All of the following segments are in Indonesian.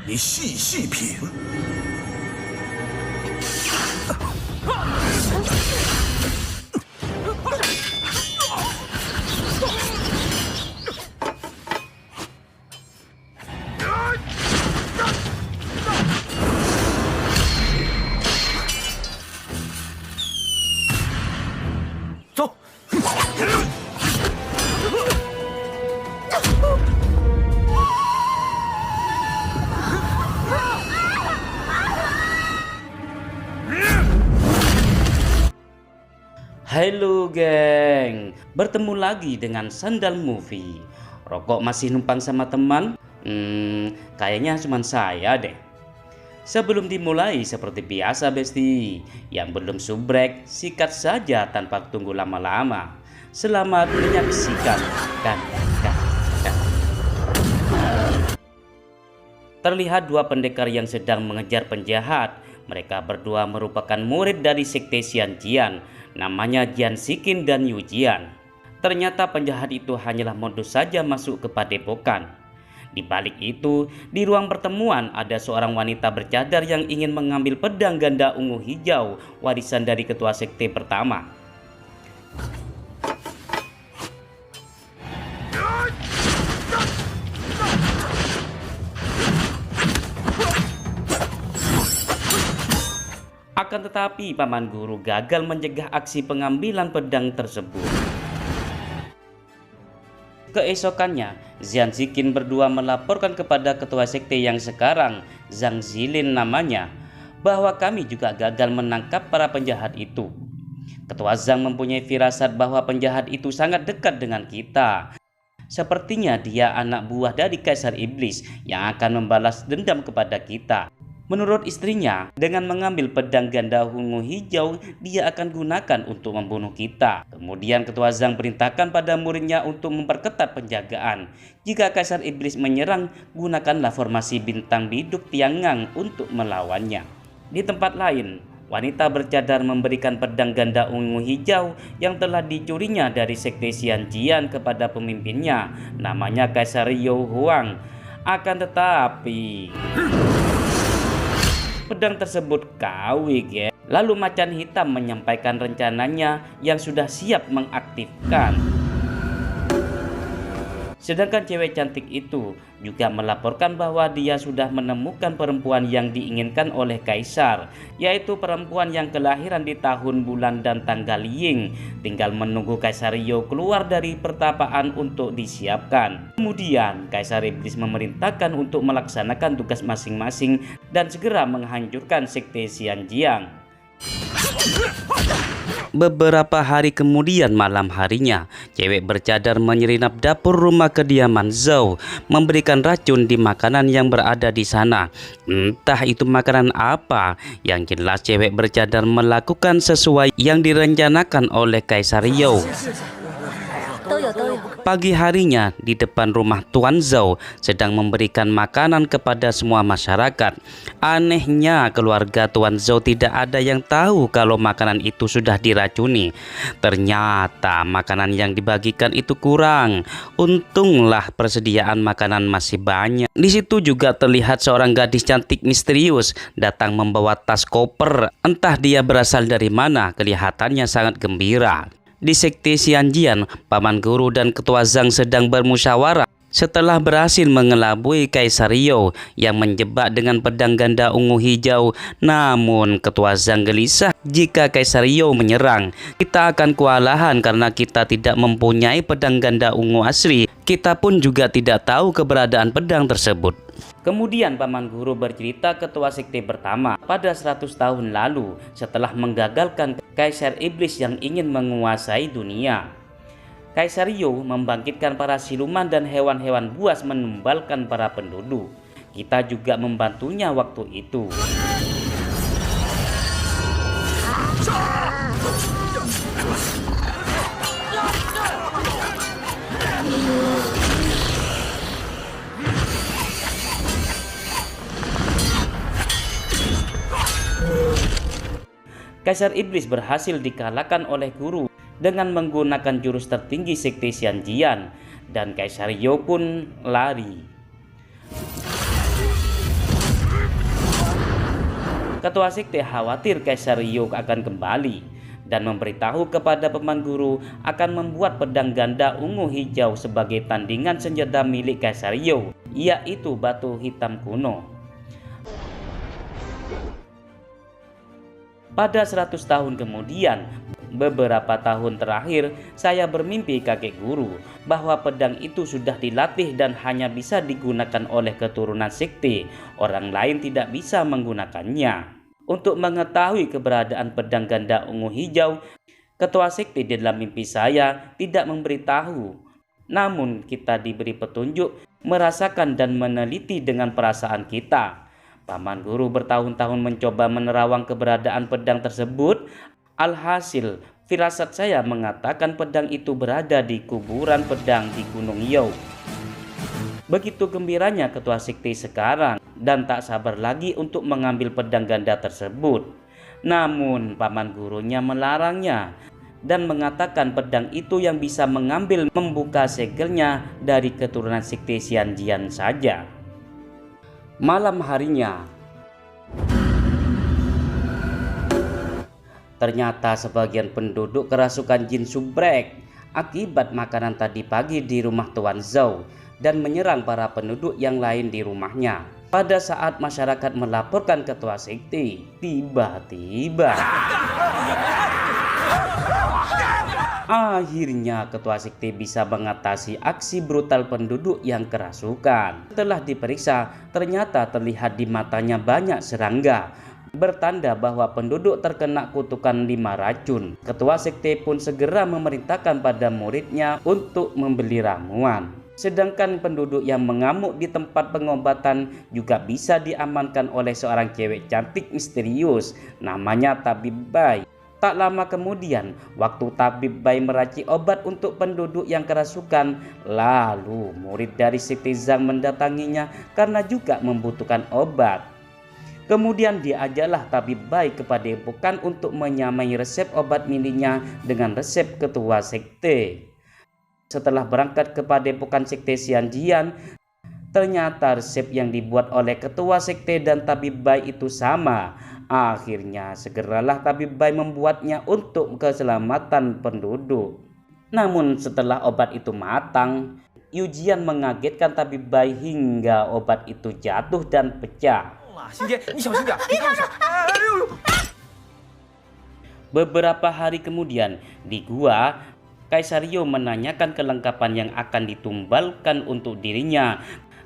你细细品。走。Halo geng, bertemu lagi dengan Sandal Movie. Rokok masih numpang sama teman? Kayaknya cuma saya deh. Sebelum dimulai seperti biasa besti, yang belum subrek sikat saja tanpa tunggu lama-lama. Selamat menyaksikan. Kan. Terlihat dua pendekar yang sedang mengejar penjahat. Mereka berdua merupakan murid dari sekte Xianjian, namanya Jian Shiqin dan Yu Jian. Ternyata penjahat itu hanyalah modus saja masuk ke padepokan. Di balik itu, di ruang pertemuan ada seorang wanita bercadar yang ingin mengambil pedang ganda ungu hijau warisan dari ketua sekte pertama. Akan tetapi paman guru gagal mencegah aksi pengambilan pedang tersebut. Keesokannya, Jian Shiqin berdua melaporkan kepada ketua sekte yang sekarang, Zhang Zilin namanya, bahwa kami juga gagal menangkap para penjahat itu. Ketua Zhang mempunyai firasat bahwa penjahat itu sangat dekat dengan kita. Sepertinya dia anak buah dari Kaisar Iblis yang akan membalas dendam kepada kita. Menurut istrinya, dengan mengambil pedang ganda ungu hijau, dia akan gunakan untuk membunuh kita. Kemudian ketua Zhang perintahkan pada muridnya untuk memperketat penjagaan. Jika Kaisar Iblis menyerang, gunakanlah formasi bintang biduk Tiangang untuk melawannya. Di tempat lain, wanita bercadar memberikan pedang ganda ungu hijau yang telah dicurinya dari sekte Xianjian kepada pemimpinnya, namanya Kaisar You Huang. Akan tetapi pedang tersebut KW ya. Lalu macan hitam menyampaikan rencananya yang sudah siap mengaktifkan. Sedangkan cewek cantik itu juga melaporkan bahwa dia sudah menemukan perempuan yang diinginkan oleh Kaisar, yaitu perempuan yang kelahiran di tahun, bulan, dan tanggal Ying. Tinggal menunggu Kaisar Yo keluar dari pertapaan untuk disiapkan. Kemudian Kaisar Iblis memerintahkan untuk melaksanakan tugas masing-masing dan segera menghancurkan sekte Xianjiang. Beberapa hari kemudian malam harinya, cewek bercadar menyelinap dapur rumah kediaman Zhou, memberikan racun di makanan yang berada di sana. Entah itu makanan apa, yang jelas cewek bercadar melakukan sesuai yang direncanakan oleh Kaisar You. Pagi harinya di depan rumah Tuan Zhou sedang memberikan makanan kepada semua masyarakat. Anehnya keluarga Tuan Zhou tidak ada yang tahu kalau makanan itu sudah diracuni. Ternyata makanan yang dibagikan itu kurang. Untunglah persediaan makanan masih banyak. Di situ juga terlihat seorang gadis cantik misterius datang membawa tas koper. Entah dia berasal dari mana, kelihatannya sangat gembira. Di sekte Xianjian, paman guru dan ketua Zhang sedang bermusyawarah setelah berhasil mengelabui Kaisar You yang menjebak dengan pedang ganda ungu hijau. Namun ketua Zhang gelisah jika Kaisar You menyerang. Kita akan kewalahan karena kita tidak mempunyai pedang ganda ungu asli. Kita pun juga tidak tahu keberadaan pedang tersebut. Kemudian paman guru bercerita ketua sekte pertama pada 100 tahun lalu setelah menggagalkan Kaisar Iblis yang ingin menguasai dunia. Kaisar You membangkitkan para siluman dan hewan-hewan buas menumbalkan para penduduk. Kita juga membantunya waktu itu. Kaisar Iblis berhasil dikalahkan oleh guru dengan menggunakan jurus tertinggi sekte Xianjian, dan Kaisar You pun lari. Ketua sekte khawatir Kaisar Ryo akan kembali dan memberitahu kepada paman guru akan membuat pedang ganda ungu hijau sebagai tandingan senjata milik Kaisar Ryo, yaitu batu hitam kuno. Pada 100 tahun kemudian, beberapa tahun terakhir, saya bermimpi kakek guru bahwa pedang itu sudah dilatih dan hanya bisa digunakan oleh keturunan sekte. Orang lain tidak bisa menggunakannya. Untuk mengetahui keberadaan pedang ganda ungu hijau, ketua sekte di dalam mimpi saya tidak memberitahu. Namun kita diberi petunjuk, merasakan dan meneliti dengan perasaan kita. Paman guru bertahun-tahun mencoba menerawang keberadaan pedang tersebut. Alhasil, firasat saya mengatakan pedang itu berada di kuburan pedang di Gunung Yau. Begitu gembiranya ketua sekte sekarang dan tak sabar lagi untuk mengambil pedang ganda tersebut. Namun paman gurunya melarangnya dan mengatakan pedang itu yang bisa mengambil membuka segelnya dari keturunan sekte Xianjian saja. Malam harinya, ternyata sebagian penduduk kerasukan jin subrek akibat makanan tadi pagi di rumah Tuan Zhou dan menyerang para penduduk yang lain di rumahnya. Pada saat masyarakat melaporkan ketua sekte, tiba-tiba akhirnya ketua sekte bisa mengatasi aksi brutal penduduk yang kerasukan. Setelah diperiksa, ternyata terlihat di matanya banyak serangga, bertanda bahwa penduduk terkena kutukan 5 racun. Ketua sekte pun segera memerintahkan pada muridnya untuk membeli ramuan. Sedangkan penduduk yang mengamuk di tempat pengobatan juga bisa diamankan oleh seorang cewek cantik misterius namanya Tabib Bai. Tak lama kemudian, waktu Tabib Bai meracik obat untuk penduduk yang kerasukan, lalu murid dari sekte Zhang mendatanginya karena juga membutuhkan obat. Kemudian diajaklah Tabib Bai ke padepokan untuk menyamai resep obat miliknya dengan resep ketua sekte. Setelah berangkat ke padepokan sekte Xianjian, ternyata resep yang dibuat oleh ketua sekte dan Tabib Bai itu sama. Akhirnya segeralah Tabib Bai membuatnya untuk keselamatan penduduk. Namun setelah obat itu matang, Yujian mengagetkan Tabib Bai hingga obat itu jatuh dan pecah. Beberapa hari kemudian di gua, Kaisar Ryo menanyakan kelengkapan yang akan ditumbalkan untuk dirinya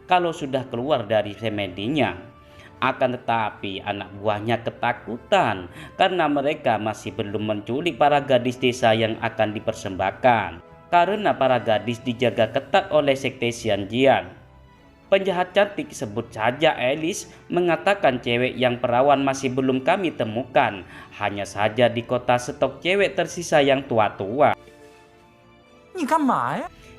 kalau sudah keluar dari semedinya. Akan tetapi anak buahnya ketakutan karena mereka masih belum menculik para gadis desa yang akan dipersembahkan. Karena para gadis dijaga ketat oleh sekte Xianjian. Penjahat cantik, sebut saja Alice, mengatakan cewek yang perawan masih belum kami temukan. Hanya saja di kota stok cewek tersisa yang tua-tua.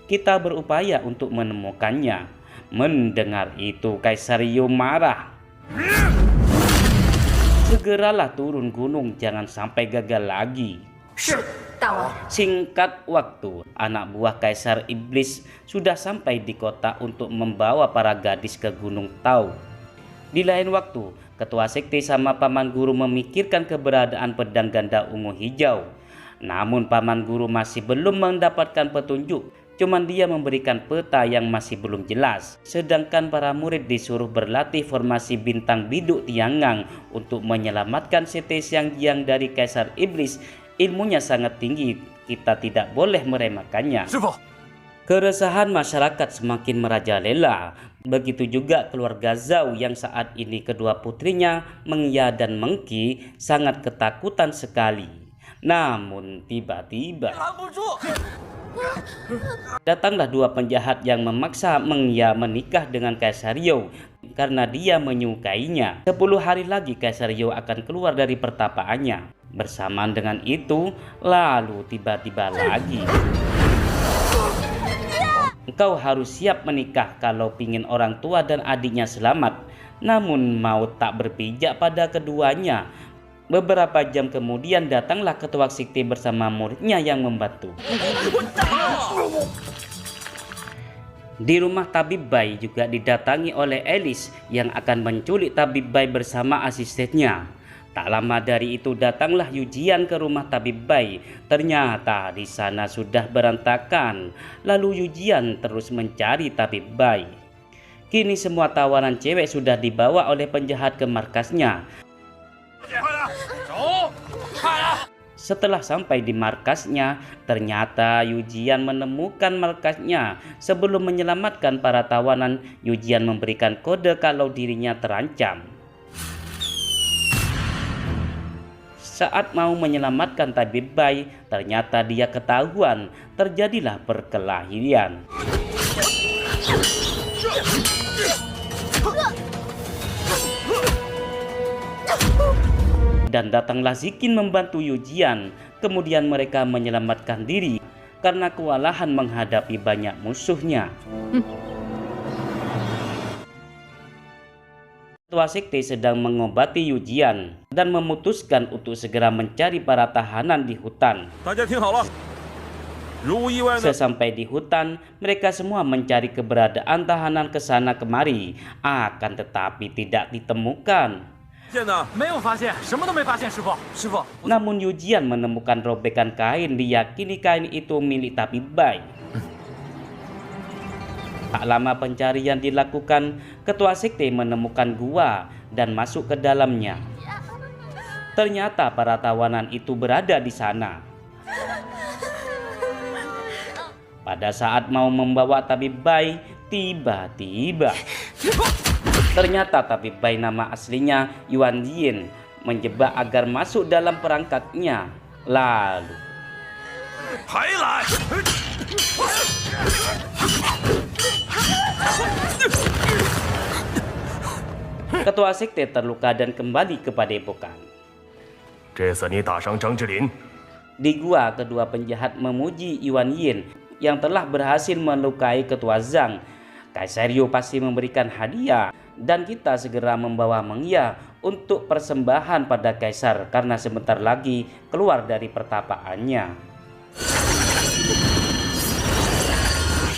Kita berupaya untuk menemukannya. Mendengar itu Kaisar Ryo marah. Segeralah turun gunung, jangan sampai gagal lagi. Singkat waktu, anak buah Kaisar Iblis sudah sampai di kota untuk membawa para gadis ke Gunung Tau. Di lain waktu, ketua sekte sama paman guru memikirkan keberadaan pedang ganda ungu hijau. Namun paman guru masih belum mendapatkan petunjuk. Cuman dia memberikan peta yang masih belum jelas. Sedangkan para murid disuruh berlatih formasi bintang biduk Tiangang untuk menyelamatkan sekte Xianjian dari Kaisar Iblis. Ilmunya sangat tinggi, kita tidak boleh meremehkannya. Keresahan masyarakat semakin merajalela. Begitu juga keluarga Zhao yang saat ini kedua putrinya Mengya dan Mengqi sangat ketakutan sekali. Namun tiba-tiba datanglah 2 penjahat yang memaksa Mengya menikah dengan Kaisar Ryo karena dia menyukainya. 10 hari lagi Kaisar Ryo akan keluar dari pertapaannya. Bersamaan dengan itu, lalu tiba-tiba lagi, engkau harus siap menikah kalau pingin orang tua dan adiknya selamat. Namun maut tak berpijak pada keduanya. Beberapa jam kemudian datanglah ketua sekte bersama muridnya yang membantu. Di rumah Tabib Bai juga didatangi oleh Alice yang akan menculik Tabib Bai bersama asistennya. Tak lama dari itu datanglah Yujian ke rumah Tabib Bai. Ternyata di sana sudah berantakan. Lalu Yujian terus mencari Tabib Bai. Kini semua tawanan cewek sudah dibawa oleh penjahat ke markasnya. Setelah sampai di markasnya, ternyata Yujian menemukan markasnya. Sebelum menyelamatkan para tawanan, Yujian memberikan kode kalau dirinya terancam. Saat mau menyelamatkan Tabib Bai, ternyata dia ketahuan. Terjadilah perkelahian. Dan datanglah Zikin membantu Yujian. Kemudian mereka menyelamatkan diri karena kewalahan menghadapi banyak musuhnya. Ketua sekte sedang mengobati Yujian dan memutuskan untuk segera mencari para tahanan di hutan. Sesampai di hutan, mereka semua mencari keberadaan tahanan ke sana kemari, akan tetapi tidak ditemukan. Namun Yujian menemukan robekan kain, diyakini kain itu milik Tabib Bai. Tak lama pencarian dilakukan, ketua sekte menemukan gua dan masuk ke dalamnya. Ternyata para tawanan itu berada di sana. Pada saat mau membawa Tabib Bai, tiba-tiba ternyata Tabib Bai nama aslinya Yuan Yin menjebak agar masuk dalam perangkatnya. Lalu ketua sekte terluka dan kembali ke padepokan. Di gua, kedua penjahat memuji Yuan Yin yang telah berhasil melukai ketua Zhang. Kaisar Yu pasti memberikan hadiah dan kita segera membawa Meng Ya untuk persembahan pada kaisar karena sebentar lagi keluar dari pertapaannya.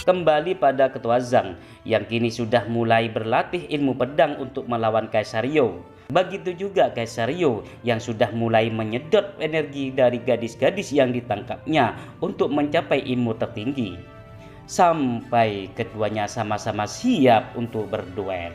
Kembali pada ketua Zhang yang kini sudah mulai berlatih ilmu pedang untuk melawan Kaisar Yu. Begitu juga Kaisar Yu yang sudah mulai menyedot energi dari gadis-gadis yang ditangkapnya untuk mencapai ilmu tertinggi. Sampai keduanya sama-sama siap untuk berduel.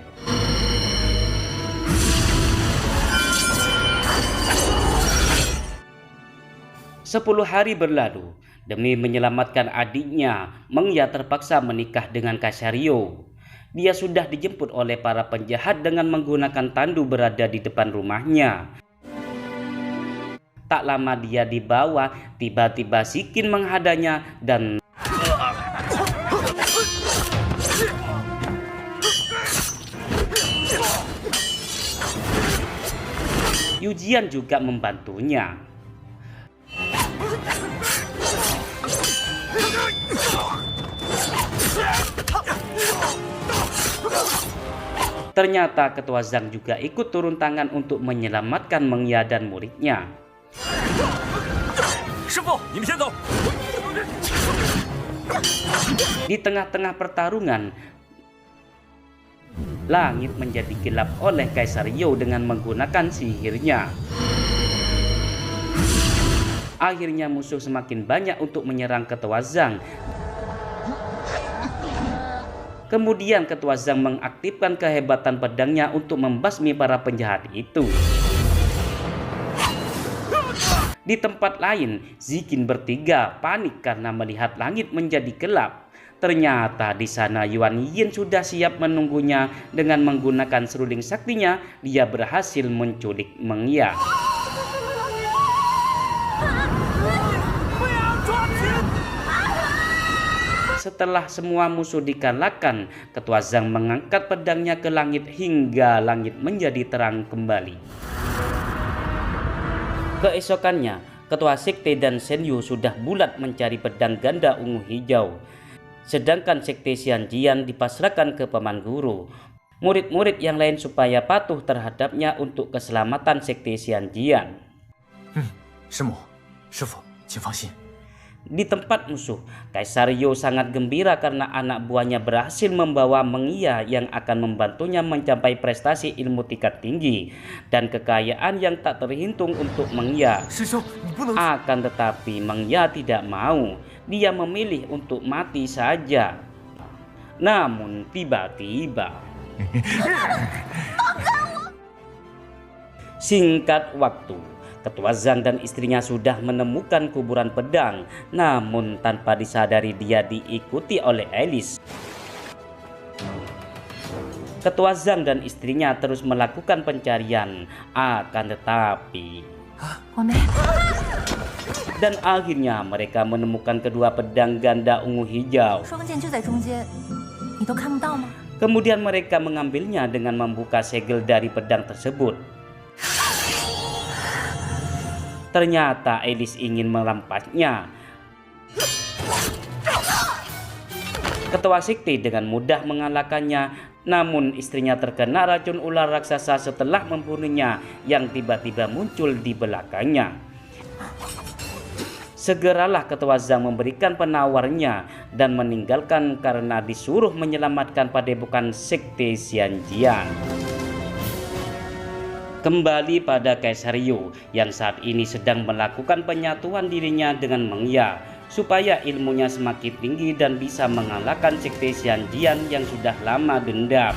Sepuluh hari berlalu. Demi menyelamatkan adiknya, Meng Ya terpaksa menikah dengan Kaisar Yu. Dia sudah dijemput oleh para penjahat dengan menggunakan tandu berada di depan rumahnya. Tak lama dia dibawa, tiba-tiba Zikin menghadangnya dan Yujian juga membantunya. Ternyata ketua Zhang juga ikut turun tangan untuk menyelamatkan Meng Ya dan muridnya. Di tengah-tengah pertarungan, langit menjadi gelap oleh Kaisar Yu dengan menggunakan sihirnya. Akhirnya musuh semakin banyak untuk menyerang ketua Zhang. Kemudian ketua Zhang mengaktifkan kehebatan pedangnya untuk membasmi para penjahat itu. Di tempat lain, Zikin bertiga panik karena melihat langit menjadi gelap. Ternyata di sana Yuan Yin sudah siap menunggunya. Dengan menggunakan seruling saktinya, dia berhasil menculik Meng Ya. Setelah semua musuh dikalahkan, ketua Zhang mengangkat pedangnya ke langit hingga langit menjadi terang kembali. Keesokannya, ketua sekte dan Shen Yu sudah bulat mencari pedang ganda ungu hijau. Sedangkan sekte Xianjian dipasrahkan ke paman guru, murid-murid yang lain supaya patuh terhadapnya untuk keselamatan sekte Xianjian. Di tempat musuh, Kaisar You sangat gembira karena anak buahnya berhasil membawa Meng Ye yang akan membantunya mencapai prestasi ilmu tingkat tinggi dan kekayaan yang tak terhitung untuk Meng Ye. 师兄，你不能。 Akan tetapi Meng Ye tidak mau. Dia memilih untuk mati saja. Namun tiba-tiba singkat waktu, Ketua Zhang dan istrinya sudah menemukan kuburan pedang, namun tanpa disadari dia diikuti oleh Alice. Ketua Zhang dan istrinya terus melakukan pencarian, akan tetapi dan akhirnya mereka menemukan kedua pedang ganda ungu hijau. Kemudian mereka mengambilnya dengan membuka segel dari pedang tersebut. Ternyata Alice ingin merampasnya. Ketua sekte dengan mudah mengalahkannya, namun istrinya terkena racun ular raksasa setelah membunuhnya yang tiba-tiba muncul di belakangnya. Segeralah Ketua Zhang memberikan penawarnya dan meninggalkan karena disuruh menyelamatkan padepokan sekte Xianjian. Kembali pada Kaisar You yang saat ini sedang melakukan penyatuan dirinya dengan Meng Ye supaya ilmunya semakin tinggi dan bisa mengalahkan sekte Xianjian yang sudah lama dendam.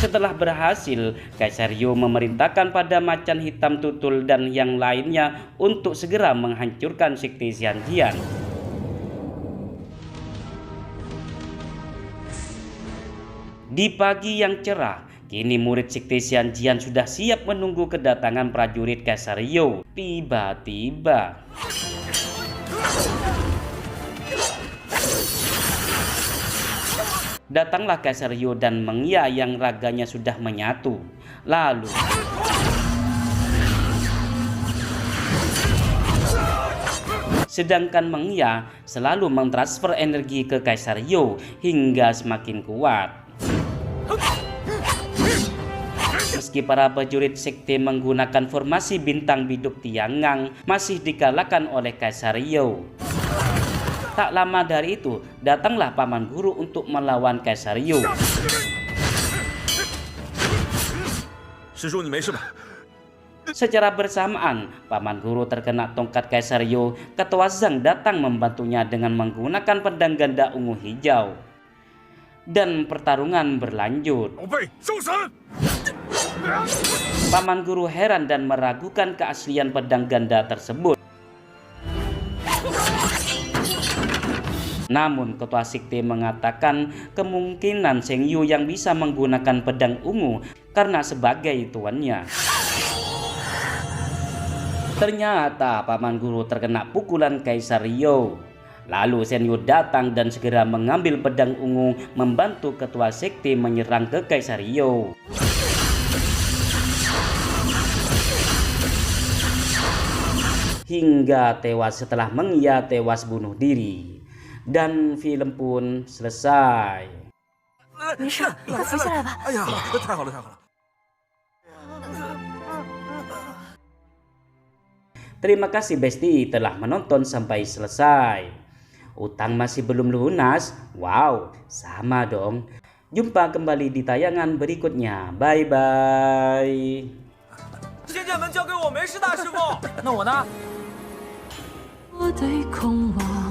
Setelah berhasil, Kaisar You memerintahkan pada Macan Hitam Tutul dan yang lainnya untuk segera menghancurkan sekte Xianjian. Di pagi yang cerah, kini murid sekte Xianjian sudah siap menunggu kedatangan prajurit Kaisar You. Tiba-tiba datanglah Kaisar You dan Meng Ye yang raganya sudah menyatu. Lalu sedangkan Meng Ye selalu mentransfer energi ke Kaisar You hingga semakin kuat. Meski para prajurit sekte menggunakan formasi bintang biduk Tiangang, masih dikalahkan oleh Kaisar You. Tak lama dari itu, datanglah Paman Guru untuk melawan Kaisar You. 师叔，你没事吧？ Secara bersamaan, Paman Guru terkena tongkat Kaisar You. Ketua Zhang datang membantunya dengan menggunakan pedang ganda ungu hijau. Dan pertarungan berlanjut. 宝贝，收神！ Paman Guru heran dan meragukan keaslian pedang ganda tersebut. Namun Ketua Sekte mengatakan kemungkinan Zheng Yu yang bisa menggunakan pedang ungu karena sebagai tuannya. Ternyata Paman Guru terkena pukulan Kaisar You. Lalu Zheng Yu datang dan segera mengambil pedang ungu membantu Ketua Sekte menyerang ke Kaisar You. Hingga tewas setelah Meng Ye tewas bunuh diri. Dan film pun selesai. 没事，你快扶起来吧。哎呀，太好了，太好了！ Terima kasih Besti telah menonton sampai selesai. Utang masih belum lunas? Wow, sama dong. Jumpa kembali di tayangan berikutnya. Bye-bye. 仙剑门交给我，没事，大师傅。那我呢？我对空望。